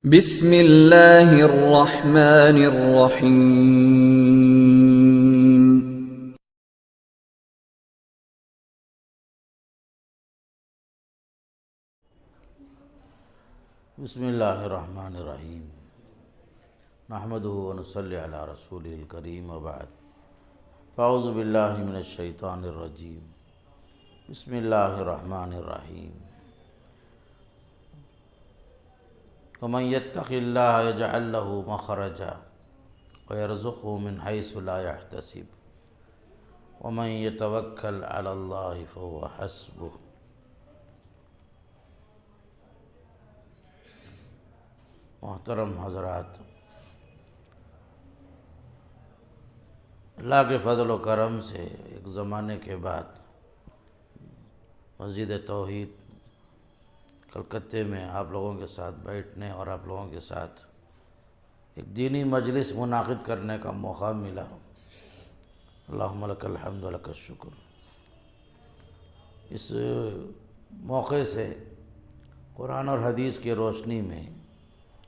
بسم اللہ الرحمن الرحیم۔ بسم اللہ الرحمن الرحیم، نحمدہ ونصلی علی رسولہ الکریم، وبعد، فاعوذ باللہ من الشیطان الرجیم، بسم اللہ الرحمن الرحیم۔ ومن یتق اللہ یجعل لہ مخرجا ویرزقہ من حیث لا یحتسب ومن یتوکل علی اللہ فہو حسبہ۔ محترم حضرات، اللہ کے فضل و کرم سے ایک زمانے کے بعد مسجد توحید کلکتے میں آپ لوگوں کے ساتھ بیٹھنے اور آپ لوگوں کے ساتھ ایک دینی مجلس منعقد کرنے کا موقع ملا۔ اللہم لک الحمد و لک الشکر۔ اس موقع سے قرآن اور حدیث کی روشنی میں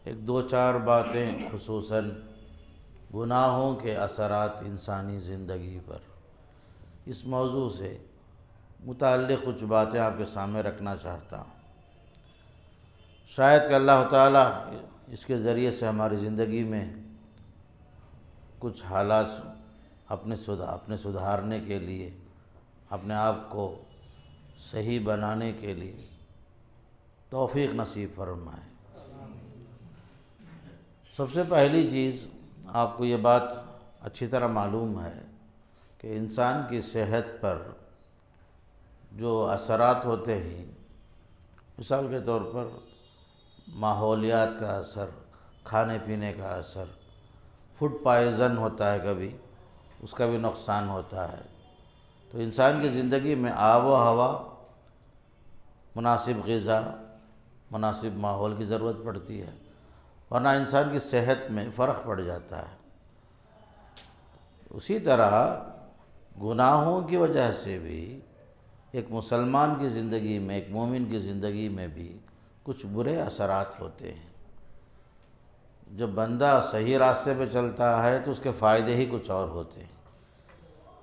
ایک دو چار باتیں، خصوصاً گناہوں کے اثرات انسانی زندگی پر، اس موضوع سے متعلق کچھ باتیں آپ کے سامنے رکھنا چاہتا ہوں۔ شاید کہ اللہ تعالیٰ اس کے ذریعے سے ہماری زندگی میں کچھ حالات اپنے سدھارنے کے لیے، اپنے آپ کو صحیح بنانے کے لیے توفیق نصیب فرمائے۔ سب سے پہلی چیز، آپ کو یہ بات اچھی طرح معلوم ہے کہ انسان کی صحت پر جو اثرات ہوتے ہیں، مثال کے طور پر ماحولیات کا اثر، کھانے پینے کا اثر، فوڈ پائزن ہوتا ہے، کبھی اس کا بھی نقصان ہوتا ہے۔ تو انسان کی زندگی میں آب و ہوا، مناسب غذا، مناسب ماحول کی ضرورت پڑتی ہے، ورنہ انسان کی صحت میں فرق پڑ جاتا ہے۔ اسی طرح گناہوں کی وجہ سے بھی ایک مسلمان کی زندگی میں، ایک مومن کی زندگی میں بھی کچھ برے اثرات ہوتے ہیں۔ جب بندہ صحیح راستے پہ چلتا ہے تو اس کے فائدے ہی کچھ اور ہوتے ہیں۔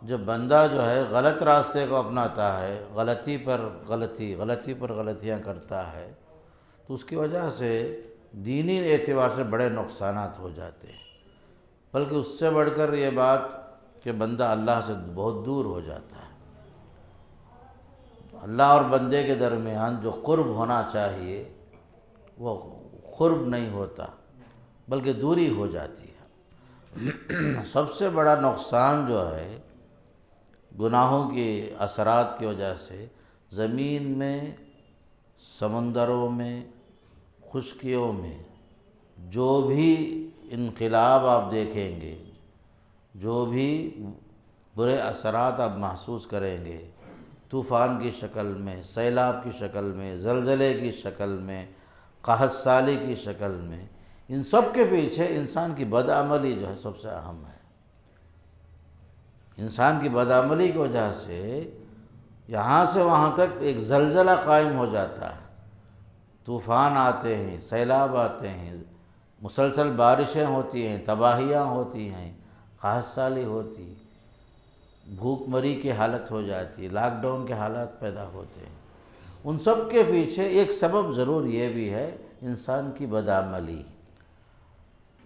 جب بندہ جو ہے غلط راستے کو اپناتا ہے، غلطی پر غلطیاں کرتا ہے، تو اس کی وجہ سے دینی اعتبار سے بڑے نقصانات ہو جاتے ہیں۔ بلکہ اس سے بڑھ کر یہ بات کہ بندہ اللہ سے بہت دور ہو جاتا ہے۔ اللہ اور بندے کے درمیان جو قرب ہونا چاہیے وہ قرب نہیں ہوتا، بلکہ دوری ہو جاتی ہے۔ سب سے بڑا نقصان جو ہے گناہوں کے اثرات کی وجہ سے، زمین میں، سمندروں میں، خشکیوں میں جو بھی انقلاب آپ دیکھیں گے، جو بھی برے اثرات آپ محسوس کریں گے، طوفان کی شکل میں، سیلاب کی شکل میں، زلزلے کی شکل میں، قحط سالی کی شکل میں، ان سب کے پیچھے انسان کی بدعملی جو ہے سب سے اہم ہے۔ انسان کی بدعملی کی وجہ سے یہاں سے وہاں تک ایک زلزلہ قائم ہو جاتا ہے، طوفان آتے ہیں، سیلاب آتے ہیں، مسلسل بارشیں ہوتی ہیں، تباہیاں ہوتی ہیں، قحط سالی ہوتی، بھوک مری کی حالت ہو جاتی ہے، لاک ڈاؤن کے حالات پیدا ہوتے ہیں۔ ان سب کے پیچھے ایک سبب ضرور یہ بھی ہے، انسان کی بدعملی۔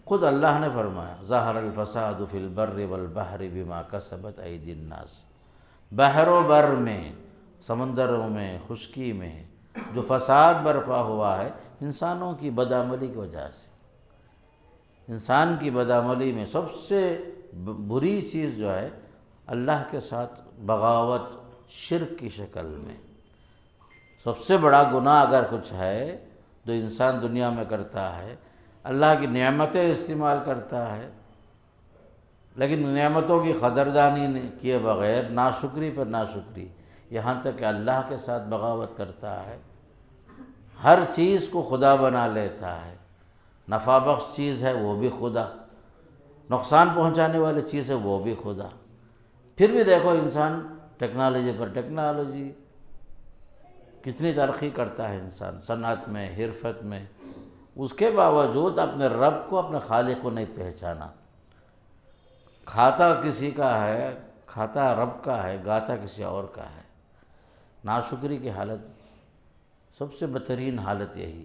خود اللہ نے فرمایا، ظہر الفساد فی البر والبحر بما کسبت ایدی الناس۔ بحر و بر میں، سمندروں میں، خشکی میں جو فساد برپا ہوا ہے، انسانوں کی بدعملی کی وجہ سے۔ انسان کی بدعملی میں سب سے بری چیز جو ہے اللہ کے ساتھ بغاوت، شرک کی شکل میں۔ سب سے بڑا گناہ اگر کچھ ہے جو انسان دنیا میں کرتا ہے، اللہ کی نعمتیں استعمال کرتا ہے، لیکن نعمتوں کی قدردانی کیے بغیر ناشکری پر ناشکری، یہاں تک کہ اللہ کے ساتھ بغاوت کرتا ہے، ہر چیز کو خدا بنا لیتا ہے، نفع بخش چیز ہے وہ بھی خدا، نقصان پہنچانے والی چیز ہے وہ بھی خدا۔ پھر بھی دیکھو انسان ٹیکنالوجی پر ٹیکنالوجی، کتنی ترقی کرتا ہے انسان صنعت میں، حرفت میں، اس کے باوجود اپنے رب کو، اپنے خالق کو نہیں پہچانا۔ کھاتا کسی کا ہے، کھاتا رب کا ہے، گاتا کسی اور کا ہے۔ ناشکری کی حالت سب سے بدترین حالت یہی۔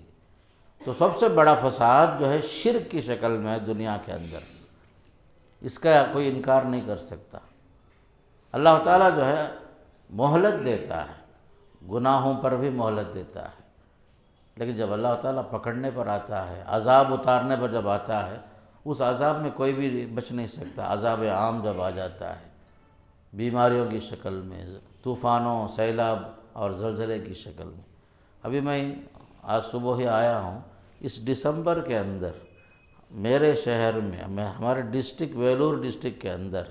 تو سب سے بڑا فساد جو ہے شرک کی شکل میں ہے دنیا کے اندر، اس کا کوئی انکار نہیں کر سکتا۔ اللہ تعالیٰ جو ہے مہلت دیتا ہے، گناہوں پر بھی مہلت دیتا ہے، لیکن جب اللہ تعالیٰ پکڑنے پر آتا ہے، عذاب اتارنے پر جب آتا ہے، اس عذاب میں کوئی بھی بچ نہیں سکتا۔ عذاب عام جب آ جاتا ہے بیماریوں کی شکل میں، طوفانوں، سیلاب اور زلزلے کی شکل میں۔ ابھی میں آج صبح ہی آیا ہوں، اس دسمبر کے اندر میرے شہر میں ہمارے ڈسٹرکٹ ویلور ڈسٹرکٹ کے اندر،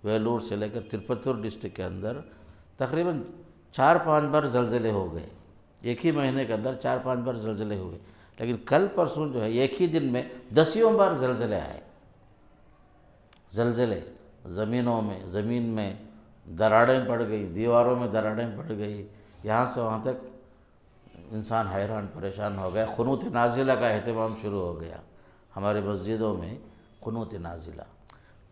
ویلور سے لے کر ترپتور ڈسٹرکٹ کے اندر تقریباً 4-5 بار زلزلے ہو گئے۔ ایک ہی مہینے کے اندر 4-5 بار زلزلے ہوئے، لیکن کل پرسوں جو ہے ایک ہی دن میں 10 بار زلزلے آئے۔ زلزلے زمین میں دراڑیں پڑ گئی، دیواروں میں دراڑیں پڑ گئی، یہاں سے وہاں تک انسان حیران پریشان ہو گیا۔ قنوت نازلہ کا اہتمام شروع ہو گیا ہماری مسجدوں میں، قنوت نازلہ۔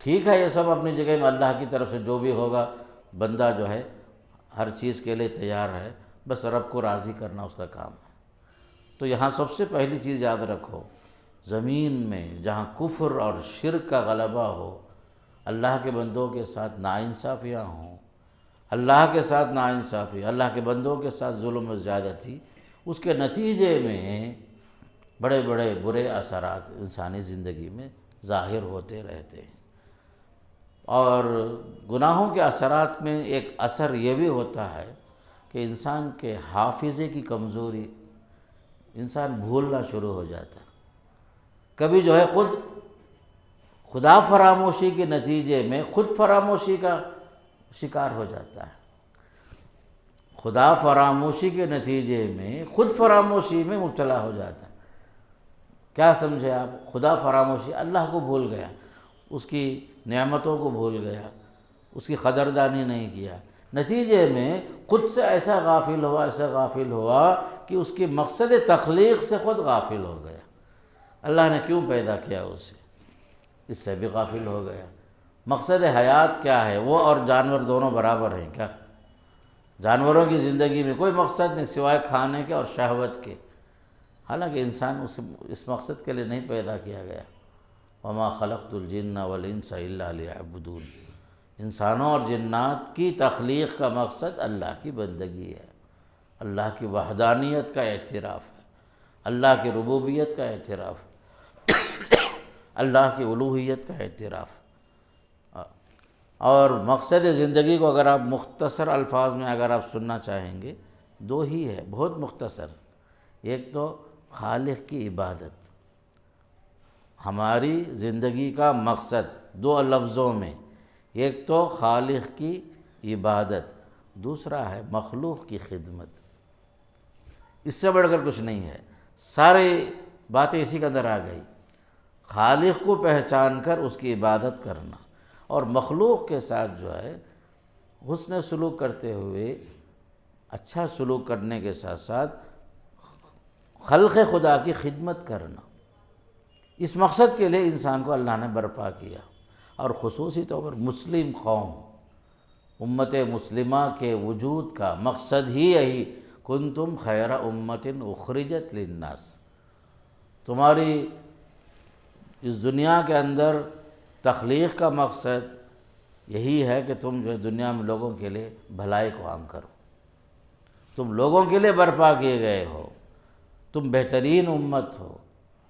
ٹھیک ہے، یہ سب اپنی جگہ میں اللہ کی طرف سے جو بھی ہوگا، بندہ جو ہے ہر چیز کے لیے تیار ہے، بس رب کو راضی کرنا اس کا کام ہے۔ تو یہاں سب سے پہلی چیز یاد رکھو، زمین میں جہاں کفر اور شرک کا غلبہ ہو، اللہ کے بندوں کے ساتھ ناانصافیاں ہوں، اللہ کے ساتھ ناانصافی، اللہ کے بندوں کے ساتھ ظلم و زیادتی، اس کے نتیجے میں بڑے بڑے برے اثرات انسانی زندگی میں ظاہر ہوتے رہتے ہیں۔ اور گناہوں کے اثرات میں ایک اثر یہ بھی ہوتا ہے کہ انسان کے حافظے کی کمزوری، انسان بھولنا شروع ہو جاتا ہے۔ کبھی جو ہے خدا فراموشی کے نتیجے میں خود فراموشی کا شکار ہو جاتا ہے۔ خدا فراموشی کے نتیجے میں خود فراموشی میں مبتلا ہو جاتا ہے۔ کیا سمجھے آپ؟ خدا فراموشی، اللہ کو بھول گیا، اس کی نعمتوں کو بھول گیا، اس کی قدردانی نہیں کیا، نتیجے میں خود سے ایسا غافل ہوا کہ اس کی مقصد تخلیق سے خود غافل ہو گیا۔ اللہ نے کیوں پیدا کیا اسے، اس سے بھی غافل ہو گیا۔ مقصد حیات کیا ہے؟ وہ اور جانور دونوں برابر ہیں کیا؟ جانوروں کی زندگی میں کوئی مقصد نہیں سوائے کھانے کے اور شہوت کے، حالانکہ انسان اس مقصد کے لیے نہیں پیدا کیا گیا۔ وما خلقت الجن والانس الا لیعبدون۔ انسانوں اور جنات کی تخلیق کا مقصد اللہ کی بندگی ہے، اللہ کی وحدانیت کا اعتراف ہے، اللہ کی ربوبیت کا اعتراف ہے، اللہ کی الوہیت کا اعتراف۔ اور مقصد زندگی کو اگر آپ مختصر الفاظ میں اگر آپ سننا چاہیں گے، 2 ہی ہے، بہت مختصر۔ ایک تو خالق کی عبادت، ہماری زندگی کا مقصد 2 لفظوں میں، ایک تو خالق کی عبادت، دوسرا ہے مخلوق کی خدمت۔ اس سے بڑھ کر کچھ نہیں ہے، ساری باتیں اسی کے اندر آ گئی۔ خالق کو پہچان کر اس کی عبادت کرنا، اور مخلوق کے ساتھ جو ہے حسن سلوک کرتے ہوئے، اچھا سلوک کرنے کے ساتھ ساتھ خلق خدا کی خدمت کرنا۔ اس مقصد کے لیے انسان کو اللہ نے برپا کیا، اور خصوصی طور پر مسلم قوم، امت مسلمہ کے وجود کا مقصد ہی یہی، کنتم خیر امت اخرجت للناس۔ تمہاری اس دنیا کے اندر تخلیق کا مقصد یہی ہے کہ تم جو دنیا میں لوگوں کے لیے بھلائی کو عام کرو، تم لوگوں کے لیے برپا کیے گئے ہو، تم بہترین امت ہو،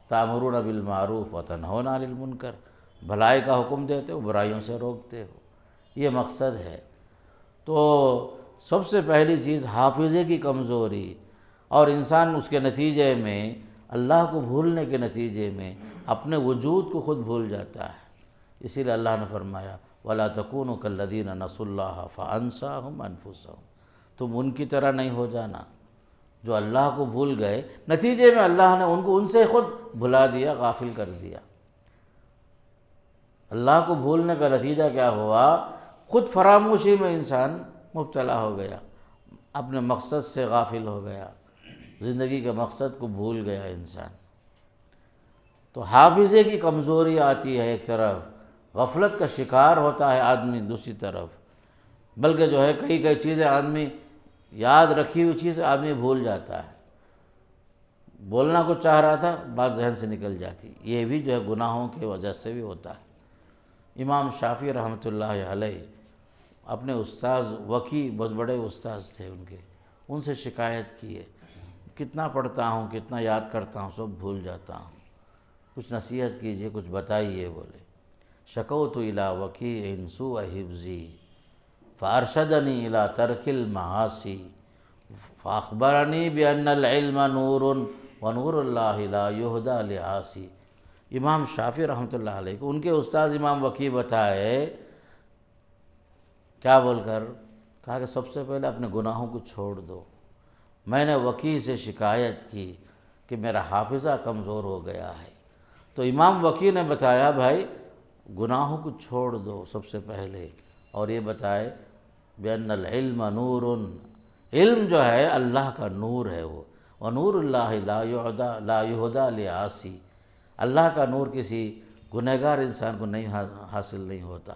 تأمرون بالمعروف وتنہون عن المنکر، بھلائی کا حکم دیتے ہو، برائیوں سے روکتے ہو، یہ مقصد ہے۔ تو سب سے پہلی چیز حافظے کی کمزوری، اور انسان اس کے نتیجے میں، اللہ کو بھولنے کے نتیجے میں اپنے وجود کو خود بھول جاتا ہے۔ اسی لیے اللہ نے فرمایا وَلَا تَكُونُوا كَالَّذِينَ نَسُوا اللَّهَ فَأَنسَاهُمْ أَنفُسَهُمْ۔ تم ان کی طرح نہیں ہو جانا جو اللہ کو بھول گئے، نتیجے میں اللہ نے ان کو ان سے خود بھلا دیا، غافل کر دیا۔ اللہ کو بھولنے کا نتیجہ کیا ہوا؟ خود فراموشی میں انسان مبتلا ہو گیا، اپنے مقصد سے غافل ہو گیا، زندگی کے مقصد کو بھول گیا انسان۔ تو حافظے کی کمزوری آتی ہے ایک طرف، غفلت کا شکار ہوتا ہے آدمی دوسری طرف، بلکہ جو ہے کئی چیزیں آدمی یاد رکھی ہوئی چیز آدمی بھول جاتا ہے، بولنا کو چاہ رہا تھا بات ذہن سے نکل جاتی، یہ بھی جو ہے گناہوں کی وجہ سے بھی ہوتا ہے۔ امام شافعی رحمۃ اللہ علیہ اپنے استاذ وکی، بہت بڑے استاذ تھے ان سے شکایت کی ہے، کتنا پڑھتا ہوں، کتنا یاد کرتا ہوں، سب بھول جاتا ہوں، کچھ نصیحت کیجئے، کچھ بتائیے۔ بولے شکوت الی وکیع سوء حفظی فارشدنی الی ترک المعاصی فاخبرنی بان العلم نور ونور اللہ لا یہدی لعاصی۔ امام شافعی رحمۃ اللہ علیہ کو ان کے استاذ امام وکیع بتائے، کیا بول کر کہا کہ سب سے پہلے اپنے گناہوں کو چھوڑ دو۔ میں نے وکیع سے شکایت کی کہ میرا حافظہ کمزور ہو گیا ہے، تو امام وکیع نے بتایا بھائی گناہوں کو چھوڑ دو سب سے پہلے، اور یہ بتائے بِأَنَّ الْعِلْمَ نُورٌ، علم جو ہے اللہ کا نور ہے، وہ وَنُورُ اللَّهِ لَا يُهْدَى لِعَاصٍ، اللہ کا نور کسی گنہگار انسان کو نہیں حاصل نہیں ہوتا،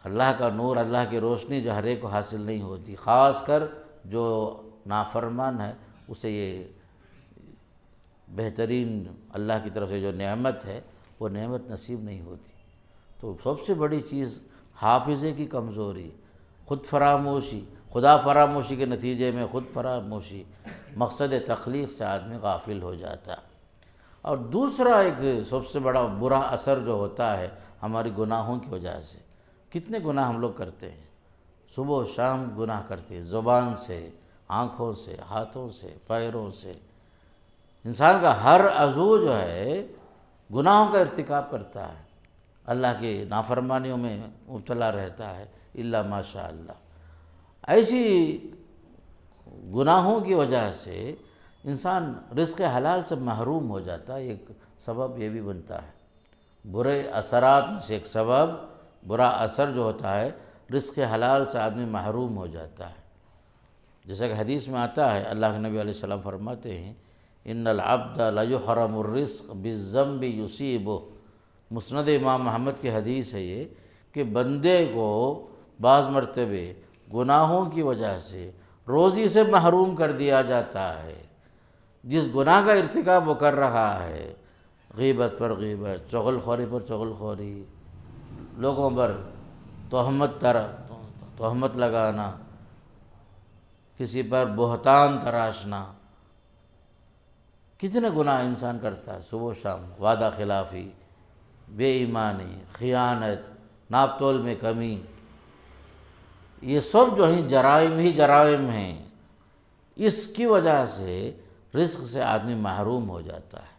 اللہ کا نور، اللہ کی روشنی جو ہر ایک کو حاصل نہیں ہوتی، خاص کر جو نافرمان ہے اسے یہ بہترین اللہ کی طرف سے جو نعمت ہے وہ نعمت نصیب نہیں ہوتی۔ تو سب سے بڑی چیز حافظے کی کمزوری، خود فراموشی، خدا فراموشی کے نتیجے میں خود فراموشی، مقصد تخلیق سے آدمی غافل ہو جاتا۔ اور دوسرا ایک سب سے بڑا برا اثر جو ہوتا ہے ہماری گناہوں کی وجہ سے، کتنے گناہ ہم لوگ کرتے ہیں، صبح و شام گناہ کرتے ہیں، زبان سے، آنکھوں سے، ہاتھوں سے، پیروں سے، انسان کا ہر عضو جو ہے گناہوں کا ارتکاب کرتا ہے، اللہ کی نافرمانیوں میں مبتلا رہتا ہے، الا ماشاء اللہ۔ ایسی گناہوں کی وجہ سے انسان رزق حلال سے محروم ہو جاتا ہے، ایک سبب یہ بھی بنتا ہے، برے اثرات میں سے ایک سبب، برا اثر جو ہوتا ہے رزق حلال سے آدمی محروم ہو جاتا ہے۔ جیسا کہ حدیث میں آتا ہے، اللہ کے نبی علیہ السلام فرماتے ہیں ان العبد لیحرم الرزق بالذنب یصیبہ، مسند امام محمد کی حدیث ہے یہ، کہ بندے کو بعض مرتبہ گناہوں کی وجہ سے روزی سے محروم کر دیا جاتا ہے، جس گناہ کا ارتکاب وہ کر رہا ہے، غیبت پر غیبت، چغل خوری پر چغل خوری، لوگوں پر تہمت لگانا، کسی پر بہتان تراشنا، کتنے گناہ انسان کرتا ہے صبح و شام، وعدہ خلافی، بے ایمانی، خیانت، ناپ تول میں کمی، یہ سب جو ہیں جرائم ہی جرائم ہیں۔ اس کی وجہ سے رزق سے آدمی محروم ہو جاتا ہے،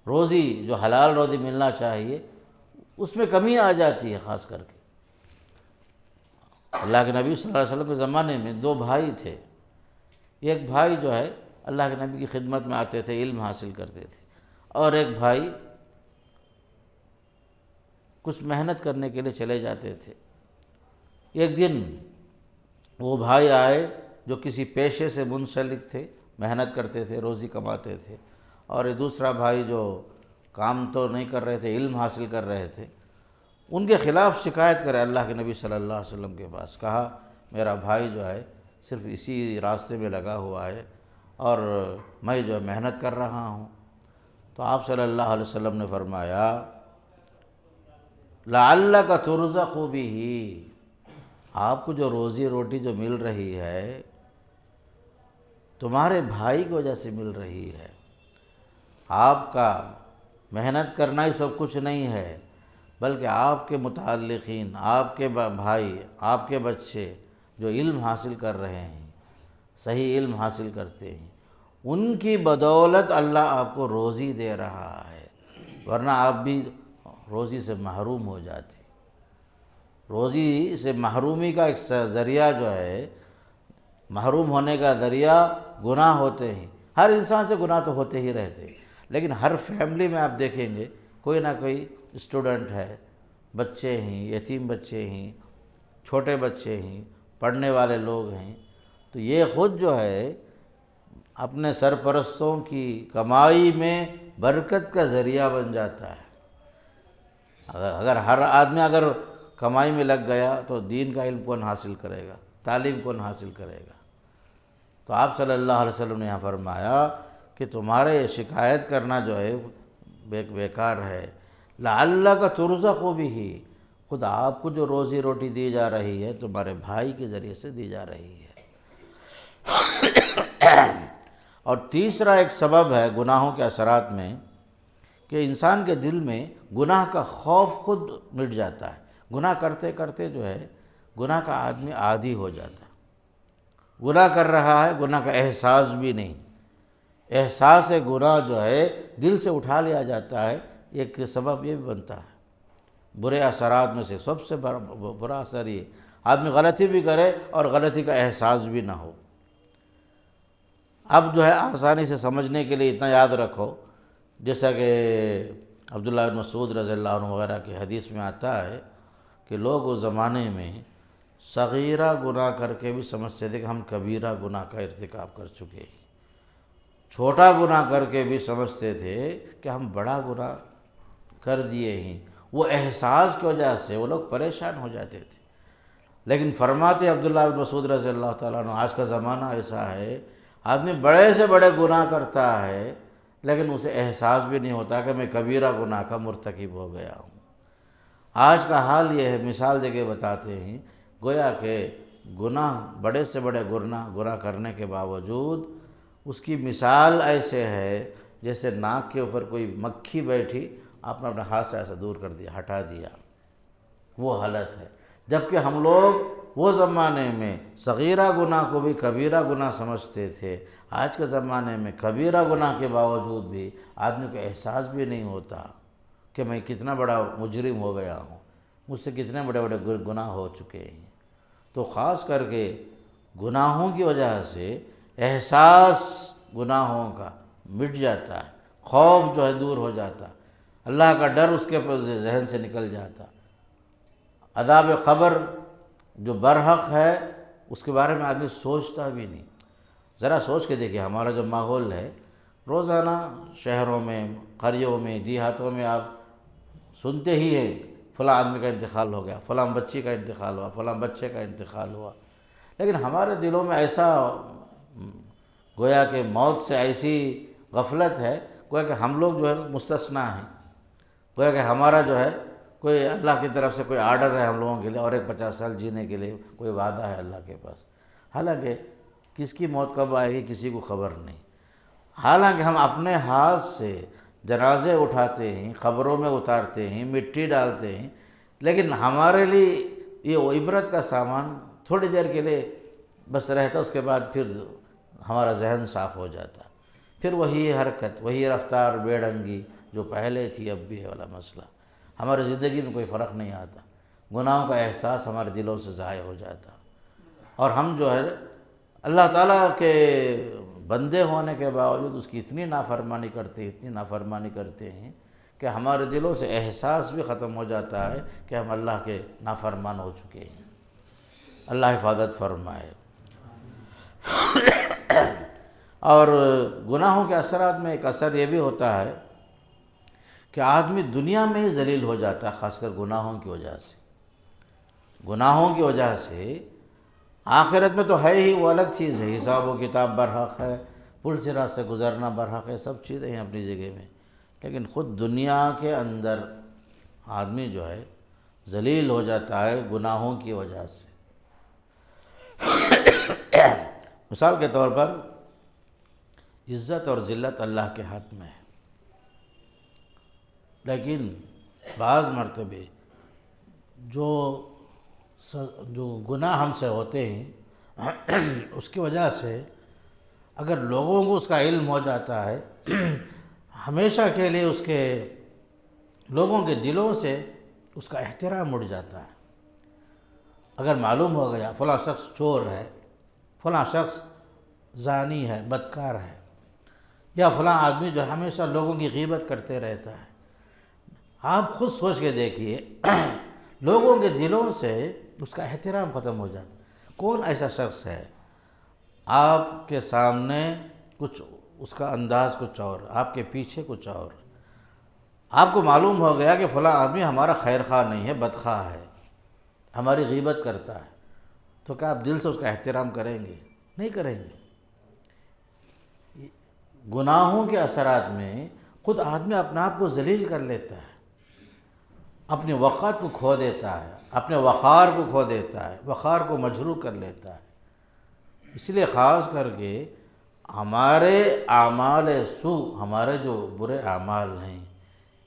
روزی جو حلال روزی ملنا چاہیے اس میں کمی آ جاتی ہے۔ خاص کر کے اللہ کے نبی صلی اللہ علیہ وسلم کے زمانے میں دو بھائی تھے، ایک بھائی جو ہے اللہ کے نبی کی خدمت میں آتے تھے، علم حاصل کرتے تھے، اور ایک بھائی کچھ محنت کرنے کے لیے چلے جاتے تھے۔ ایک دن وہ بھائی آئے جو کسی پیشے سے منسلک تھے، محنت کرتے تھے، روزی کماتے تھے، اور یہ دوسرا بھائی جو کام تو نہیں کر رہے تھے، علم حاصل کر رہے تھے، ان کے خلاف شکایت کرے اللہ کے نبی صلی اللہ علیہ وسلم کے پاس، کہا میرا بھائی جو ہے صرف اسی راستے میں لگا ہوا ہے اور میں جو محنت کر رہا ہوں۔ تو آپ صلی اللہ علیہ وسلم نے فرمایا لعلک ترزق بہ، آپ کو جو روزی روٹی جو مل رہی ہے تمہارے بھائی کی وجہ سے مل رہی ہے، آپ کا محنت کرنا ہی سب کچھ نہیں ہے، بلکہ آپ کے متعلقین، آپ کے بھائی، آپ کے بچے جو علم حاصل کر رہے ہیں، صحیح علم حاصل کرتے ہیں، ان کی بدولت اللہ آپ کو روزی دے رہا ہے، ورنہ آپ بھی روزی سے محروم ہو جاتے۔ روزی سے محرومی کا ایک ذریعہ جو ہے محروم ہونے کا ذریعہ گناہ ہوتے ہیں. ہر انسان سے گناہ تو ہوتے ہی رہتے ہیں، لیکن ہر فیملی میں آپ دیکھیں گے کوئی نہ کوئی اسٹوڈنٹ ہے، بچے ہیں، یتیم بچے ہیں، چھوٹے بچے ہیں، پڑھنے والے لوگ ہیں. تو یہ خود جو ہے اپنے سرپرستوں کی کمائی میں برکت کا ذریعہ بن جاتا ہے. اگر ہر آدمی اگر کمائی میں لگ گیا تو دین کا علم کون حاصل کرے گا، تعلیم کون حاصل کرے گا؟ تو آپ صلی اللہ علیہ وسلم نے یہاں فرمایا کہ تمہارے شکایت کرنا جو ہے بیکار ہے. لعلک ترزق بہ، خود آپ کو جو روزی روٹی دی جا رہی ہے تمہارے بھائی کے ذریعے سے دی جا رہی ہے. اور تیسرا ایک سبب ہے گناہوں کے اثرات میں کہ انسان کے دل میں گناہ کا خوف خود مٹ جاتا ہے. گناہ کرتے کرتے جو ہے گناہ کا آدمی عادی ہو جاتا ہے. گناہ کر رہا ہے، گناہ کا احساس بھی نہیں، احساس گناہ جو ہے دل سے اٹھا لیا جاتا ہے. ایک سبب یہ بھی بنتا ہے برے اثرات میں سے سب سے برا اثر یہ آدمی غلطی بھی کرے اور غلطی کا احساس بھی نہ ہو. اب جو ہے آسانی سے سمجھنے کے لیے اتنا یاد رکھو، جیسا کہ عبداللہ بن مسعود رضی اللہ عنہ وغیرہ کی حدیث میں آتا ہے کہ لوگ اس زمانے میں صغیرہ گناہ کر کے بھی سمجھتے تھے کہ ہم کبیرہ گناہ کا ارتکاب کر چکے ہیں، چھوٹا گناہ کر کے بھی سمجھتے تھے کہ ہم بڑا گناہ کر دیے ہیں. وہ احساس کی وجہ سے وہ لوگ پریشان ہو جاتے تھے. لیکن فرماتے عبداللہ بن مسعود رضی اللہ تعالیٰ عنہ آج کا زمانہ ایسا ہے آدمی بڑے سے بڑے گناہ کرتا ہے لیکن اسے احساس بھی نہیں ہوتا کہ میں کبیرہ گناہ کا مرتکب ہو گیا ہوں. آج کا حال یہ ہے، مثال دے کے بتاتے ہیں، گویا کہ گناہ بڑے سے بڑے گناہ کرنے کے باوجود اس کی مثال ایسے ہے جیسے ناک کے اوپر کوئی مکھی بیٹھی، آپ نے اپنے ہاتھ سے ایسا دور کر دیا، ہٹا دیا، وہ حالت ہے. جبکہ ہم لوگ وہ زمانے میں صغیرہ گناہ کو بھی کبیرہ گناہ سمجھتے تھے. آج کے زمانے میں کبیرہ گناہ کے باوجود بھی آدمی کو احساس بھی نہیں ہوتا کہ میں کتنا بڑا مجرم ہو گیا ہوں، مجھ سے کتنے بڑے بڑے گناہ ہو چکے ہیں. تو خاص کر کے گناہوں کی وجہ سے احساس گناہوں کا مٹ جاتا ہے، خوف جو ہے دور ہو جاتا، اللہ کا ڈر اس کے ذہن سے نکل جاتا. عذاب قبر جو برحق ہے اس کے بارے میں آدمی سوچتا بھی نہیں. ذرا سوچ کے دیکھیے ہمارا جو ماحول ہے، روزانہ شہروں میں، قریوں میں، دیہاتوں میں آپ سنتے ہی ہیں فلاں آدمی کا انتقال ہو گیا، فلاں بچی کا انتقال ہوا، فلاں بچے کا انتقال ہوا. لیکن ہمارے دلوں میں ایسا گویا کہ موت سے ایسی غفلت ہے، گویا کہ ہم لوگ جو ہے مستثنیٰ ہیں، گویا کہ ہمارا جو ہے کوئی اللہ کی طرف سے کوئی آرڈر ہے ہم لوگوں کے لیے اور ایک 50 سال جینے کے لیے کوئی وعدہ ہے اللہ کے پاس. حالانکہ کس کی موت کب آئے گی کسی کو خبر نہیں. حالانکہ ہم اپنے ہاتھ سے جنازے اٹھاتے ہیں، قبروں میں اتارتے ہیں، مٹی ڈالتے ہیں، لیکن ہمارے لیے یہ عبرت کا سامان تھوڑی دیر کے لیے بس رہتا، اس کے بعد پھر ہمارا ذہن صاف ہو جاتا، پھر وہی حرکت، وہی رفتار بے ڈھنگی جو پہلے تھی اب بھی ہے والا مسئلہ. ہماری زندگی میں کوئی فرق نہیں آتا، گناہوں کا احساس ہمارے دلوں سے ضائع ہو جاتا، اور ہم جو ہے اللہ تعالیٰ کے بندے ہونے کے باوجود اس کی اتنی نافرمانی کرتے ہیں کہ ہمارے دلوں سے احساس بھی ختم ہو جاتا ہے کہ ہم اللہ کے نافرمان ہو چکے ہیں. اللہ حفاظت فرمائے. اور گناہوں کے اثرات میں ایک اثر یہ بھی ہوتا ہے کہ آدمی دنیا میں ہی ذلیل ہو جاتا ہے، خاص کر گناہوں کی وجہ سے. گناہوں کی وجہ سے آخرت میں تو ہے ہی وہ الگ چیز ہے، حساب و کتاب برحق ہے، پل صراط سے گزرنا برحق ہے، سب چیزیں ہیں اپنی جگہ میں. لیکن خود دنیا کے اندر آدمی جو ہے ذلیل ہو جاتا ہے گناہوں کی وجہ سے. مثال کے طور پر عزت اور ذلت اللہ کے ہاتھ میں ہے، لیکن بعض مرتبے جو گناہ ہم سے ہوتے ہیں اس کی وجہ سے اگر لوگوں کو اس کا علم ہو جاتا ہے ہمیشہ کے لیے اس کے لوگوں کے دلوں سے اس کا احترام اٹھ جاتا ہے. اگر معلوم ہو گیا فلاں شخص چور ہے، فلاں شخص زانی ہے، بدکار ہے، یا فلاں آدمی جو ہمیشہ لوگوں کی غیبت کرتے رہتا ہے۔ آپ خود سوچ کے دیکھیے، لوگوں کے دلوں سے اس کا احترام ختم ہو جاتا ہے۔ کون ایسا شخص ہے آپ کے سامنے کچھ اس کا انداز کچھ اور، آپ کے پیچھے کچھ اور، آپ کو معلوم ہو گیا کہ فلاں آدمی ہمارا خیر خواہ نہیں ہے، بدخواہ ہے، ہماری غیبت کرتا ہے، تو کیا آپ دل سے اس کا احترام کریں گے؟ نہیں کریں گے۔ گناہوں کے اثرات میں خود آدمی اپنے آپ کو ذلیل کر لیتا ہے، اپنی وقت کو کھو دیتا ہے، اپنے وقار کو کھو دیتا ہے، وقار کو مجروح کر لیتا ہے۔ اس لیے خاص کر کے ہمارے اعمال سوء، ہمارے جو برے اعمال ہیں،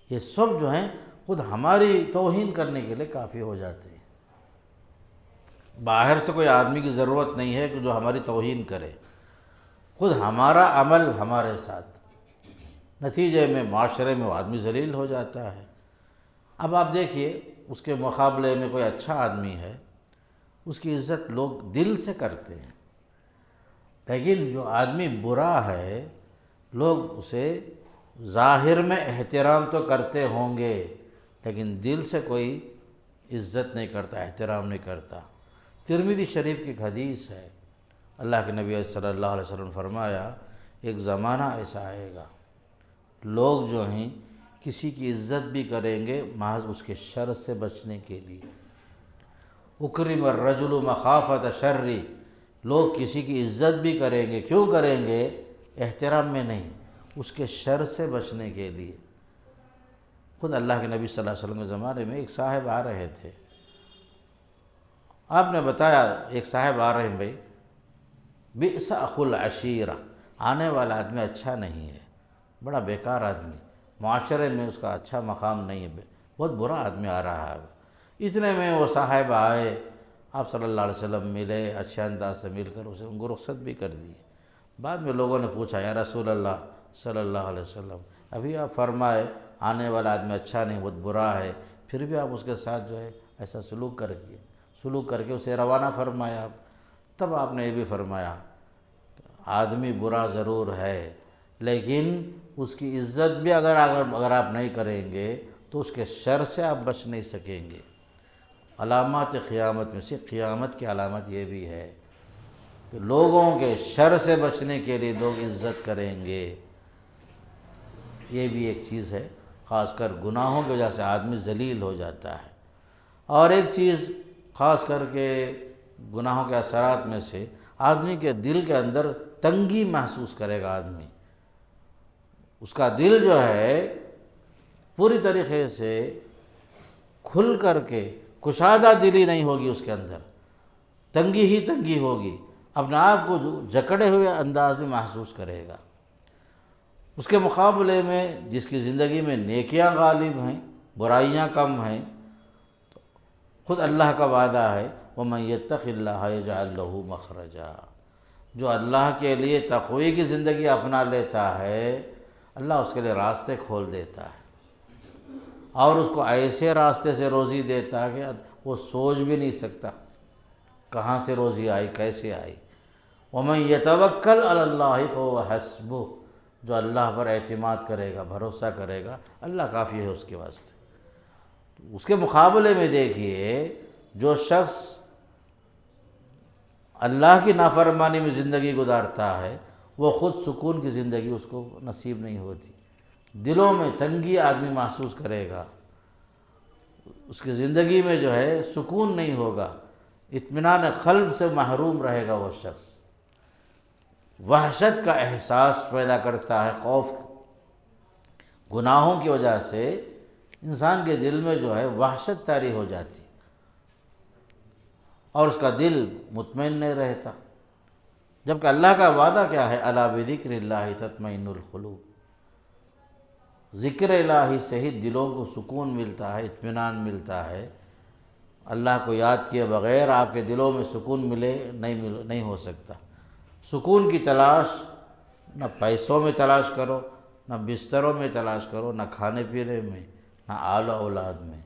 یہ سب جو ہیں خود ہماری توہین کرنے کے لیے کافی ہو جاتے ہیں۔ باہر سے کوئی آدمی کی ضرورت نہیں ہے کہ جو ہماری توہین کرے، خود ہمارا عمل ہمارے ساتھ، نتیجے میں معاشرے میں وہ آدمی ذلیل ہو جاتا ہے۔ اب آپ دیکھیے، اس کے مقابلے میں کوئی اچھا آدمی ہے، اس کی عزت لوگ دل سے کرتے ہیں، لیکن جو آدمی برا ہے لوگ اسے ظاہر میں احترام تو کرتے ہوں گے، لیکن دل سے کوئی عزت نہیں کرتا، احترام نہیں کرتا۔ ترمذی شریف کی ایک حدیث ہے، اللہ کے نبی صلی اللہ علیہ وسلم نے فرمایا، ایک زمانہ ایسا آئے گا، لوگ جو ہیں کسی کی عزت بھی کریں گے محض اس کے شر سے بچنے کے لیے۔ اکرم الرجل مخافۃ شر، لوگ کسی کی عزت بھی کریں گے، کیوں کریں گے؟ احترام میں نہیں، اس کے شر سے بچنے کے لیے۔ خود اللہ کے نبی صلی اللہ علیہ وسلم کے زمانے میں ایک صاحب آ رہے تھے، آپ نے بتایا ایک صاحب آ رہے ہیں، بھائی بئس اخو العشیرہ، آنے والا آدمی اچھا نہیں ہے، بڑا بیکار آدمی، معاشرے میں اس کا اچھا مقام نہیں ہے، بہت برا آدمی آ رہا ہے۔ اتنے میں وہ صاحب آئے، آپ صلی اللہ علیہ وسلم ملے، اچھے انداز سے مل کر اسے ان کو رخصت بھی کر دی۔ بعد میں لوگوں نے پوچھا، یا رسول اللہ صلی اللہ علیہ وسلم، ابھی آپ فرمائے آنے والا آدمی اچھا نہیں، بہت برا ہے، پھر بھی آپ اس کے ساتھ جو ہے ایسا سلوک کر کے اسے روانہ فرمایا۔ تب آپ نے یہ بھی فرمایا، آدمی برا ضرور ہے، لیکن اس کی عزت بھی اگر آپ نہیں کریں گے تو اس کے شر سے آپ بچ نہیں سکیں گے۔ علامات قیامت میں سے قیامت کی علامت یہ بھی ہے کہ لوگوں کے شر سے بچنے کے لیے لوگ عزت کریں گے، یہ بھی ایک چیز ہے۔ خاص کر گناہوں کی وجہ سے آدمی ذلیل ہو جاتا ہے۔ اور ایک چیز خاص کر کے گناہوں کے اثرات میں سے، آدمی کے دل کے اندر تنگی محسوس کرے گا آدمی، اس کا دل جو ہے پوری طریقے سے کھل کر کے کشادہ دلی نہیں ہوگی، اس کے اندر تنگی ہی تنگی ہوگی، اپنے آپ کو جکڑے ہوئے انداز میں محسوس کرے گا۔ اس کے مقابلے میں جس کی زندگی میں نیکیاں غالب ہیں، برائیاں کم ہیں، تو خود اللہ کا وعدہ ہے، وَمَن يَتَّقِ اللَّهَ يَجْعَلْ لَهُ مَخْرَجًا، جو اللہ کے لیے تقوی کی زندگی اپنا لیتا ہے، اللہ اس کے لیے راستے کھول دیتا ہے، اور اس کو ایسے راستے سے روزی دیتا ہے کہ وہ سوچ بھی نہیں سکتا کہاں سے روزی آئی، کیسے آئی۔ وَمَن يَتَوَكَّلْ عَلَى اللَّهِ فَهُوَ حَسْبُهُ، جو اللہ پر اعتماد کرے گا، بھروسہ کرے گا، اللہ کافی ہے اس کے واسطے۔ اس کے مقابلے میں دیکھیے، جو شخص اللہ کی نافرمانی میں زندگی گزارتا ہے، وہ خود سکون کی زندگی اس کو نصیب نہیں ہوتی، دلوں میں تنگی آدمی محسوس کرے گا، اس کی زندگی میں جو ہے سکون نہیں ہوگا، اطمینان قلب سے محروم رہے گا وہ شخص، وحشت کا احساس پیدا کرتا ہے، خوف۔ گناہوں کی وجہ سے انسان کے دل میں جو ہے وحشت طاری ہو جاتی، اور اس کا دل مطمئن نہیں رہتا، جبکہ اللہ کا وعدہ کیا ہے، الا بذکر اللہ تطمئن القلوب، ذکر الہی سے ہی دلوں کو سکون ملتا ہے، اطمینان ملتا ہے۔ اللہ کو یاد کیے بغیر آپ کے دلوں میں سکون نہیں ہو سکتا۔ سکون کی تلاش نہ پیسوں میں تلاش کرو، نہ بستروں میں تلاش کرو، نہ کھانے پینے میں، نہ آل اولاد میں۔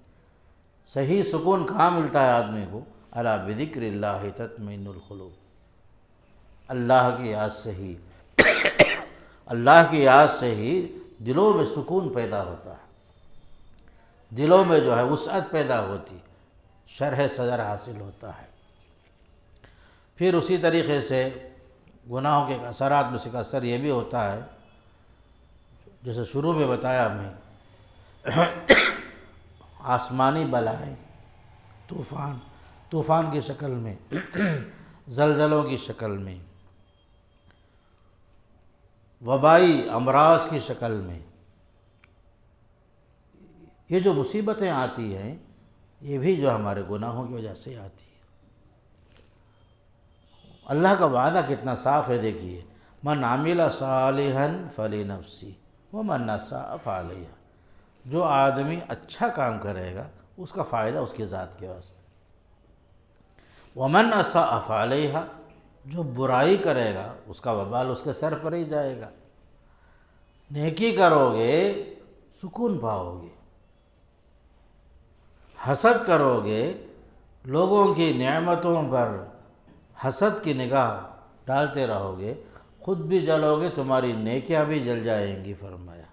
صحیح سکون کہاں ملتا ہے آدمی کو؟ الا بذکر اللہ تطمئن القلوب۔ اللہ کی یاد سے ہی اللہ کی یاد سے ہی دلوں میں سکون پیدا ہوتا ہے، دلوں میں جو ہے وسعت پیدا ہوتی، شرح صدر حاصل ہوتا ہے۔ پھر اسی طریقے سے گناہوں کے اثرات میں سے ایک اثر یہ بھی ہوتا ہے، جیسے شروع میں بتایا ہمیں، آسمانی بلائیں، طوفان کی شکل میں، زلزلوں کی شکل میں، وبائی امراض کی شکل میں، یہ جو مصیبتیں آتی ہیں یہ بھی جو ہمارے گناہوں کی وجہ سے آتی ہے۔ اللہ کا وعدہ کتنا صاف ہے، دیکھیے، من عمل صالحا فلنفسی ومن اساء فعلیہا، جو آدمی اچھا کام کرے گا اس کا فائدہ اس کی ذات کے واسطے، ومن اساء فعلیہا، جو برائی کرے گا اس کا وبال اس کے سر پر ہی جائے گا۔ نیکی کرو گے سکون پاؤ گے، حسد کرو گے، لوگوں کی نعمتوں پر حسد کی نگاہ ڈالتے رہو گے، خود بھی جلو گے، تمہاری نیکیاں بھی جل جائیں گی۔ فرمایا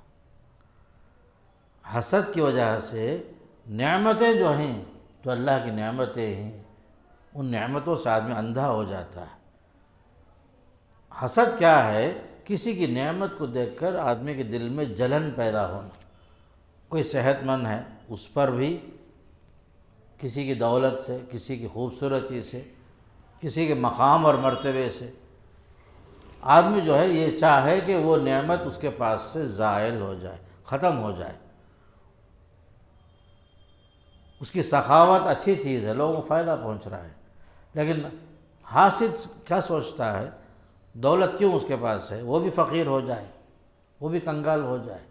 حسد کی وجہ سے نعمتیں جو ہیں، جو اللہ کی نعمتیں ہیں، ان نعمتوں سے آدمی اندھا ہو جاتا ہے۔ حسد کیا ہے؟ کسی کی نعمت کو دیکھ کر آدمی کے دل میں جلن پیدا ہونا۔ کوئی صحت مند ہے، اس پر بھی کسی کی دولت سے، کسی کی خوبصورتی سے، کسی کے مقام اور مرتبے سے آدمی جو ہے یہ چاہے کہ وہ نعمت اس کے پاس سے زائل ہو جائے، ختم ہو جائے۔ اس کی سخاوت اچھی چیز ہے، لوگوں کو فائدہ پہنچ رہا ہے، لیکن حاسد کیا سوچتا ہے؟ دولت کیوں اس کے پاس ہے؟ وہ بھی فقیر ہو جائے، وہ بھی کنگال ہو جائے۔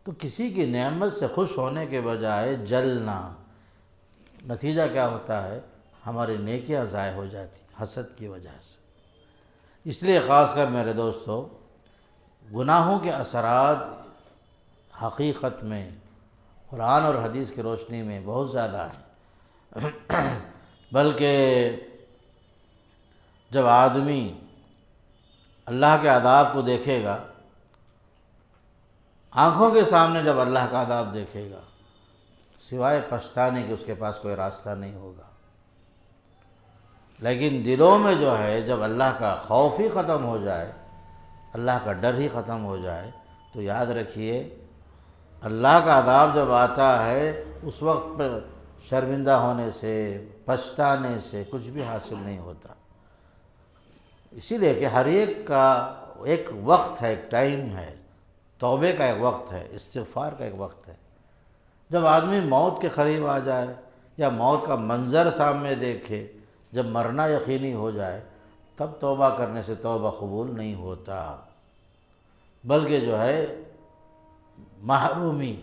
تو کسی کی نعمت سے خوش ہونے کے بجائے جلنا، نتیجہ کیا ہوتا ہے؟ ہماری نیکیاں ضائع ہو جاتی حسد کی وجہ سے۔ اس لیے خاص کر میرے دوستو، گناہوں کے اثرات حقیقت میں قرآن اور حدیث کی روشنی میں بہت زیادہ ہیں، بلکہ جب آدمی اللہ کے عذاب کو دیکھے گا، آنکھوں کے سامنے جب اللہ کا عذاب دیکھے گا، سوائے پچھتانے کہ اس کے پاس کوئی راستہ نہیں ہوگا۔ لیکن دلوں میں جو ہے، جب اللہ کا خوف ہی ختم ہو جائے، اللہ کا ڈر ہی ختم ہو جائے، تو یاد رکھیے اللہ کا عذاب جب آتا ہے اس وقت پر شرمندہ ہونے سے، پچھتانے سے کچھ بھی حاصل نہیں ہوتا۔ اسی لیے کہ ہر ایک کا ایک وقت ہے، ایک ٹائم ہے، توبے کا ایک وقت ہے، استغفار کا ایک وقت ہے۔ جب آدمی موت کے قریب آ جائے یا موت کا منظر سامنے دیکھے، جب مرنا یقینی ہو جائے، تب توبہ کرنے سے توبہ قبول نہیں ہوتا، بلکہ جو ہے محرومی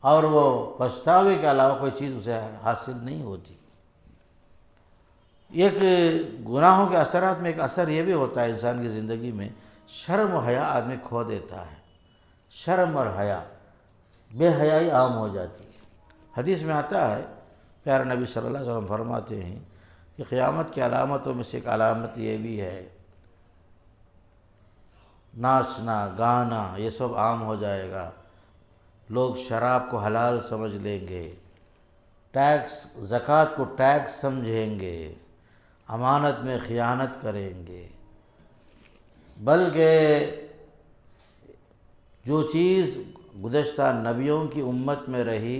اور وہ پچھتاوے کے علاوہ کوئی چیز اسے حاصل نہیں ہوتی۔ ایک گناہوں کے اثرات میں ایک اثر یہ بھی ہوتا ہے انسان کی زندگی میں، شرم و حیا آدمی کھو دیتا ہے۔ شرم اور حیا، بے حیائی عام ہو جاتی ہے۔ حدیث میں آتا ہے، پیارے نبی صلی اللہ علیہ وسلم فرماتے ہیں کہ قیامت کی علامتوں میں سے ایک علامت یہ بھی ہے، ناچنا گانا یہ سب عام ہو جائے گا، لوگ شراب کو حلال سمجھ لیں گے، ٹیکس زکوٰۃ کو ٹیکس سمجھیں گے، امانت میں خیانت کریں گے، بلکہ جو چیز گزشتہ نبیوں کی امت میں رہی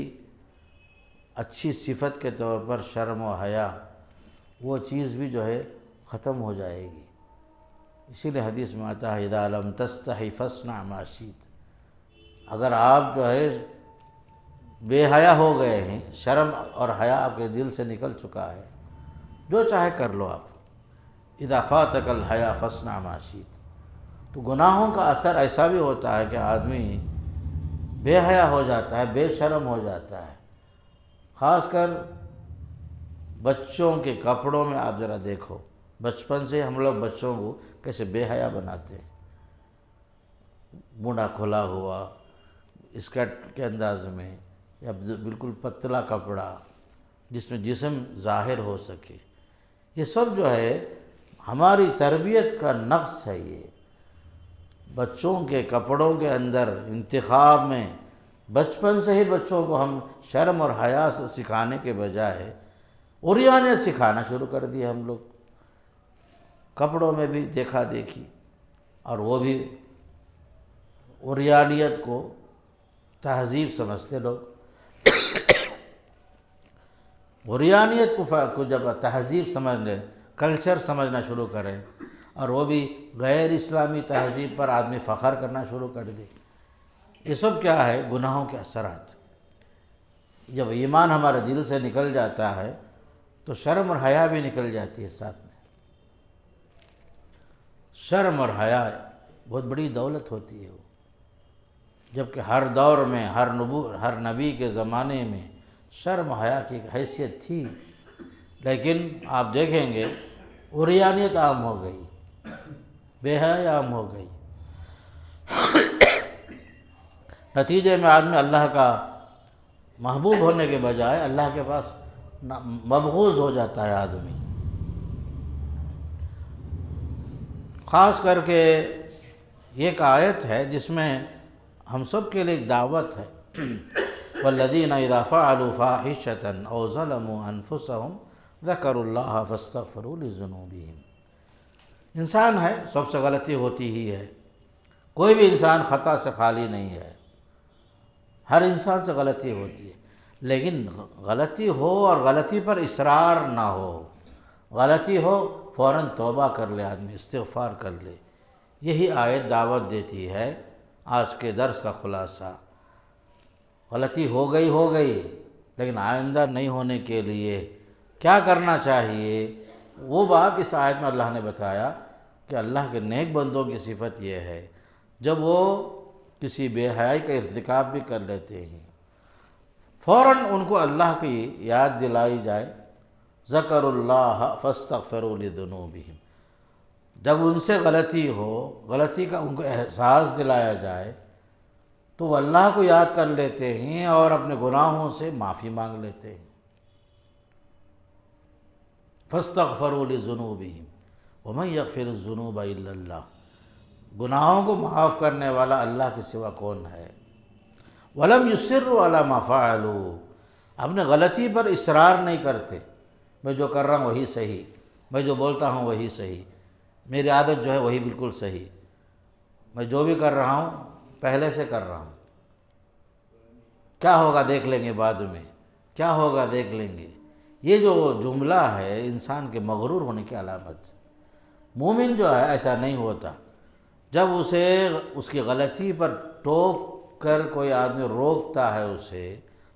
اچھی صفت کے طور پر شرم و حیا، وہ چیز بھی جو ہے ختم ہو جائے گی۔ اسی لیے حدیث میں آتا ہے اذا لم تستحی فاصنع ما شئت، اگر آپ جو ہے بے حیا ہو گئے ہیں، شرم اور حیا آپ کے دل سے نکل چکا ہے، جو چاہے کر لو آپ، اذا فاتک الحیا فاصنع ما شئت۔ تو گناہوں کا اثر ایسا بھی ہوتا ہے کہ آدمی بے حیا ہو جاتا ہے، بے شرم ہو جاتا ہے۔ خاص کر بچوں کے کپڑوں میں آپ ذرا دیکھو، بچپن سے ہم لوگ بچوں کو کیسے بے حیا بناتے ہیں، مونڈھا کھلا ہوا، اسکرٹ کے انداز میں، یا بالکل پتلا کپڑا جس میں جسم ظاہر ہو سکے، یہ سب جو ہے ہماری تربیت کا نقص ہے یہ۔ بچوں کے کپڑوں کے اندر انتخاب میں بچپن سے ہی بچوں کو ہم شرم اور حیا سے سکھانے کے بجائے عریانیت سکھانا شروع کر دیے ہم لوگ۔ کپڑوں میں بھی دیکھا دیکھی، اور وہ بھی عریانیت کو تہذیب سمجھتے لوگ۔ عریانیت کو جب تہذیب سمجھ لیں، کلچر سمجھنا شروع کریں، اور وہ بھی غیر اسلامی تہذیب پر آدمی فخر کرنا شروع کر دے، یہ سب کیا ہے؟ گناہوں کے اثرات۔ جب ایمان ہمارے دل سے نکل جاتا ہے تو شرم اور حیا بھی نکل جاتی ہے ساتھ میں۔ شرم اور حیا بہت بڑی دولت ہوتی ہے وہ، جبکہ ہر دور میں ہر نبی کے زمانے میں شرم و حیا کی ایک حیثیت تھی، لیکن آپ دیکھیں گے عریانیت عام ہو گئی، بے حیائی عام ہو گئی۔ نتیجے میں آدمی اللہ کا محبوب ہونے کے بجائے اللہ کے پاس مبغوض ہو جاتا ہے آدمی۔ خاص کر کے یہ ایک آیت ہے جس میں ہم سب کے لیے ایک دعوت ہے، والذین اذا فعلوا فاحشۃ او ظلموا انفسهم ذکروا اللہ فاستغفروا لذنوبہم۔ انسان ہے، سب سے غلطی ہوتی ہی ہے، کوئی بھی انسان خطا سے خالی نہیں ہے، ہر انسان سے غلطی ہوتی ہے، لیکن غلطی ہو اور غلطی پر اصرار نہ ہو۔ غلطی ہو فوراً توبہ کر لے آدمی، استغفار کر لے۔ یہی آیت دعوت دیتی ہے۔ آج کے درس کا خلاصہ، غلطی ہو گئی، لیکن آئندہ نہیں ہونے کے لیے کیا کرنا چاہیے؟ وہ بات اس آیت میں اللہ نے بتایا کہ اللہ کے نیک بندوں کی صفت یہ ہے، جب وہ کسی بے حیائی کا ارتکاب بھی کر لیتے ہیں، فوراً ان کو اللہ کی یاد دلائی جائے، ذکر اللہ فاستغفروا لذنوبہم۔ جب ان سے غلطی ہو، غلطی کا ان کو احساس دلایا جائے، تو وہ اللہ کو یاد کر لیتے ہیں اور اپنے گناہوں سے معافی مانگ لیتے ہیں۔ فاستغفروا لذنوبہم ومن یغفر الذنوب الا اللہ۔ گناہوں کو معاف کرنے والا اللہ کے سوا کون ہے؟ ولم یصروا علی ما فعلوا۔ اپنے غلطی پر اصرار نہیں کرتے، میں جو کر رہا ہوں وہی صحیح، میں جو بولتا ہوں وہی صحیح، میری عادت جو ہے وہی بالکل صحیح، میں جو بھی کر رہا ہوں پہلے سے کر رہا ہوں، کیا ہوگا دیکھ لیں گے بعد میں، کیا ہوگا دیکھ لیں گے۔ یہ جو جملہ ہے انسان کے مغرور ہونے کی علامت ہے۔ مومن جو ہے ایسا نہیں ہوتا۔ جب اسے اس کی غلطی پر ٹوک کر کوئی آدمی روکتا ہے اسے،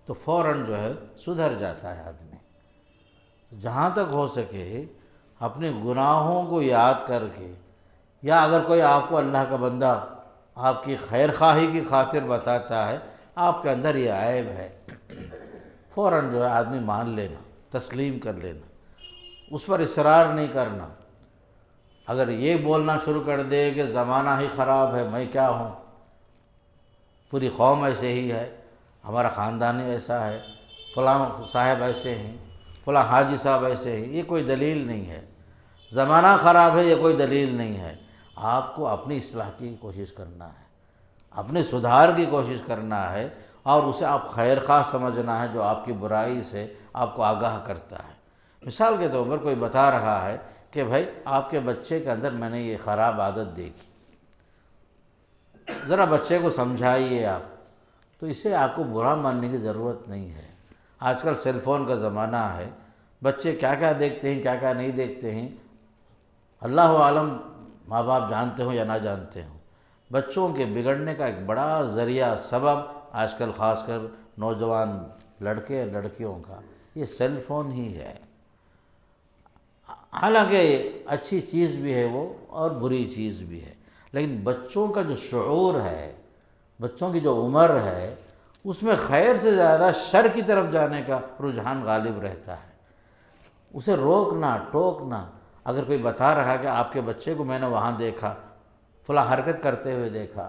تو فوراً جو ہے سدھر جاتا ہے آدمی۔ جہاں تک ہو سکے اپنے گناہوں کو یاد کر کے، یا اگر کوئی آپ کو اللہ کا بندہ آپ کی خیر خواہی کی خاطر بتاتا ہے آپ کے اندر یہ عیب ہے، فوراً جو ہے آدمی مان لینا، تسلیم کر لینا، اس پر اصرار نہیں کرنا۔ اگر یہ بولنا شروع کر دے کہ زمانہ ہی خراب ہے، میں کیا ہوں، پوری قوم ایسے ہی ہے، ہمارا خاندان ہی ایسا ہے، فلاں صاحب ایسے ہیں، فلاں حاجی صاحب ایسے ہیں، یہ کوئی دلیل نہیں ہے۔ زمانہ خراب ہے یہ کوئی دلیل نہیں ہے۔ آپ کو اپنی اصلاح کی کوشش کرنا ہے، اپنے سدھار کی کوشش کرنا ہے، اور اسے آپ خیر خواہ سمجھنا ہے جو آپ کی برائی سے آپ کو آگاہ کرتا ہے۔ مثال کے طور پر کوئی بتا رہا ہے کہ بھائی آپ کے بچے کے اندر میں نے یہ خراب عادت دیکھی، ذرا بچے کو سمجھائیے آپ، تو اسے آپ کو برا ماننے کی ضرورت نہیں ہے۔ آج کل سیل فون کا زمانہ ہے، بچے کیا کیا دیکھتے ہیں، کیا کیا نہیں دیکھتے ہیں، اللہ عالم، ماں باپ جانتے ہوں یا نہ جانتے ہوں۔ بچوں کے بگڑنے کا ایک بڑا ذریعہ سبب آج کل خاص کر نوجوان لڑکے لڑکیوں کا یہ سیل فون ہی ہے۔ حالانکہ اچھی چیز بھی ہے وہ اور بری چیز بھی ہے، لیکن بچوں کا جو شعور ہے، بچوں کی جو عمر ہے، اس میں خیر سے زیادہ شر کی طرف جانے کا رجحان غالب رہتا ہے۔ اسے روکنا، ٹوکنا، اگر کوئی بتا رہا ہے کہ آپ کے بچے کو میں نے وہاں دیکھا، فلاں حرکت کرتے ہوئے دیکھا،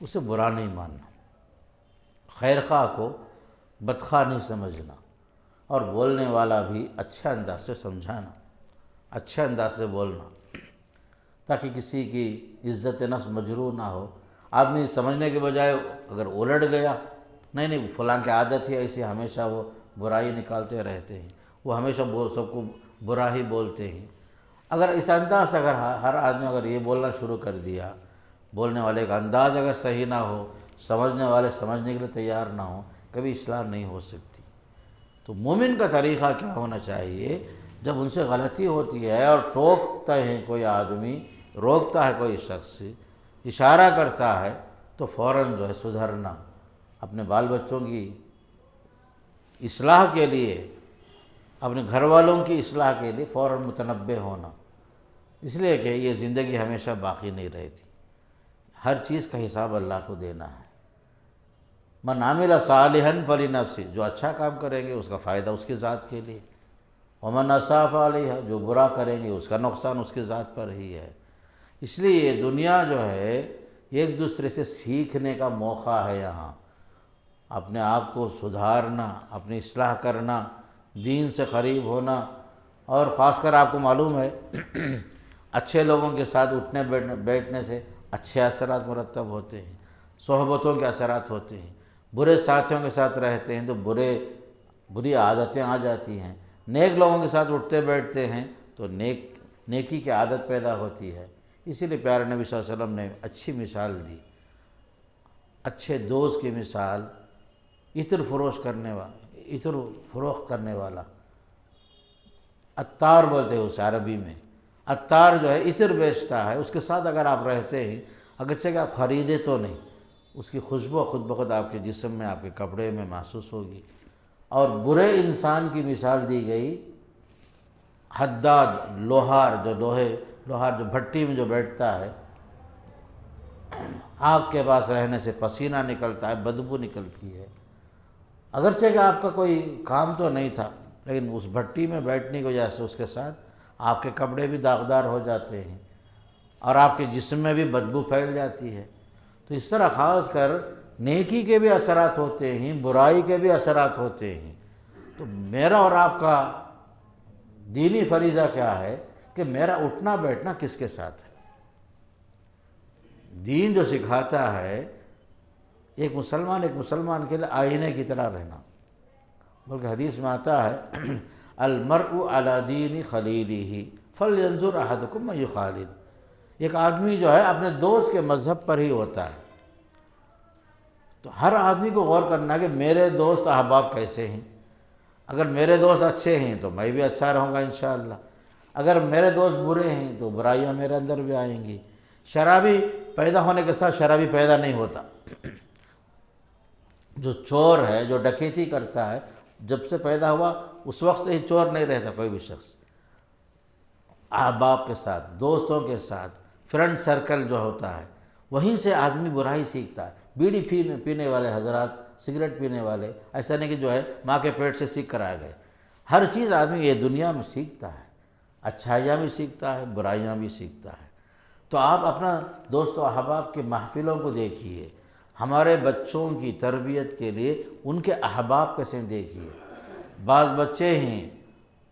اسے برا نہیں ماننا، خیر خواہ کو بدخواہ نہیں سمجھنا، اور بولنے والا بھی اچھے انداز سے سمجھانا۔ اچھے انداز سے بولنا، تاکہ کسی کی عزت نفس مجروح نہ ہو۔ آدمی سمجھنے کے بجائے اگر الٹ گیا، نہیں فلاں کی عادت ہی ایسی، ہمیشہ وہ برائی نکالتے رہتے ہیں، وہ ہمیشہ سب کو برا ہی بولتے ہیں، اگر اس انداز سے اگر ہر آدمی اگر یہ بولنا شروع کر دیا، بولنے والے کا انداز اگر صحیح نہ ہو، سمجھنے والے سمجھنے کے لیے تیار نہ ہو، کبھی اصلاح نہیں ہو سکتی۔ تو مومن کا طریقہ کیا ہونا چاہیے؟ جب ان سے غلطی ہوتی ہے اور ٹوکتا ہے کوئی آدمی، روکتا ہے کوئی شخص، اشارہ کرتا ہے، تو فوراً جو ہے سدھرنا، اپنے بال بچوں کی اصلاح کے لیے، اپنے گھر والوں کی اصلاح کے لیے فوراً متنبہ ہونا، اس لیے کہ یہ زندگی ہمیشہ باقی نہیں رہتی، ہر چیز کا حساب اللہ کو دینا ہے۔ من عمل صالحا فلنفسہ، جو اچھا کام کریں گے اس کا فائدہ اس کی ذات کے لیے، ومن اساء فعلیہا، جو برا کریں گے اس کا نقصان اس کی ذات پر ہی ہے۔ اس لیے یہ دنیا جو ہے ایک دوسرے سے سیکھنے کا موقع ہے، یہاں اپنے آپ کو سدھارنا، اپنی اصلاح کرنا، دین سے قریب ہونا، اور خاص کر آپ کو معلوم ہے اچھے لوگوں کے ساتھ اٹھنے بیٹھنے سے اچھے اثرات مرتب ہوتے ہیں، صحبتوں کے اثرات ہوتے ہیں، برے ساتھیوں کے ساتھ رہتے ہیں تو بری عادتیں آ جاتی ہیں، نیک لوگوں کے ساتھ اٹھتے بیٹھتے ہیں تو نیکی کی عادت پیدا ہوتی ہے۔ اسی لیے پیارے نبی صلی اللہ علیہ وسلم نے اچھی مثال دی، اچھے دوست کی مثال، عطر فروخت کرنے والا، عطار بولتے ہیں اسے عربی میں، عطار جو ہے عطر بیچتا ہے، اس کے ساتھ اگر آپ رہتے ہیں، اگرچہ کہ آپ خریدے تو نہیں، اس کی خوشبو خود بخود آپ کے جسم میں، آپ کے کپڑے میں محسوس ہوگی۔ اور برے انسان کی مثال دی گئی، حداد، لوہار جو بھٹی میں جو بیٹھتا ہے، آگ کے پاس رہنے سے پسینہ نکلتا ہے، بدبو نکلتی ہے، اگرچہ کہ آپ کا کوئی کام تو نہیں تھا، لیکن اس بھٹی میں بیٹھنے کی وجہ سے اس کے ساتھ آپ کے کپڑے بھی داغدار ہو جاتے ہیں اور آپ کے جسم میں بھی بدبو پھیل جاتی ہے۔ تو اس طرح خاص کر نیکی کے بھی اثرات ہوتے ہیں، برائی کے بھی اثرات ہوتے ہیں۔ تو میرا اور آپ کا دینی فریضہ کیا ہے کہ میرا اٹھنا بیٹھنا کس کے ساتھ ہے؟ دین جو سکھاتا ہے ایک مسلمان کے لیے آئینے کی طرح رہنا، بلکہ حدیث میں آتا ہے المرء علی دین خلیلہ فلینظر احدکم من یخالل، ایک آدمی جو ہے اپنے دوست کے مذہب پر ہی ہوتا ہے۔ تو ہر آدمی کو غور کرنا کہ میرے دوست احباب کیسے ہیں، اگر میرے دوست اچھے ہیں تو میں بھی اچھا رہوں گا انشاءاللہ، اگر میرے دوست برے ہیں تو برائیاں میرے اندر بھی آئیں گی۔ شرابی پیدا ہونے کے ساتھ شرابی پیدا نہیں ہوتا، جو چور ہے، جو ڈکیتی کرتا ہے، جب سے پیدا ہوا اس وقت سے ہی چور نہیں رہتا کوئی بھی شخص۔ احباب کے ساتھ، دوستوں کے ساتھ، فرینڈ سرکل جو ہوتا ہے، وہیں سے آدمی برائی سیکھتا ہے۔ بیڑی پینے والے حضرات، سگریٹ پینے والے، ایسا نہیں کہ جو ہے ماں کے پیٹ سے سیکھ کر آ گئے، ہر چیز آدمی یہ دنیا میں سیکھتا ہے، اچھائیاں بھی سیکھتا ہے، برائیاں بھی سیکھتا ہے۔ تو آپ اپنا دوست و احباب کے محفلوں کو دیکھیے، ہمارے بچوں کی تربیت کے لیے ان کے احباب کیسے دیکھیے۔ بعض بچے ہیں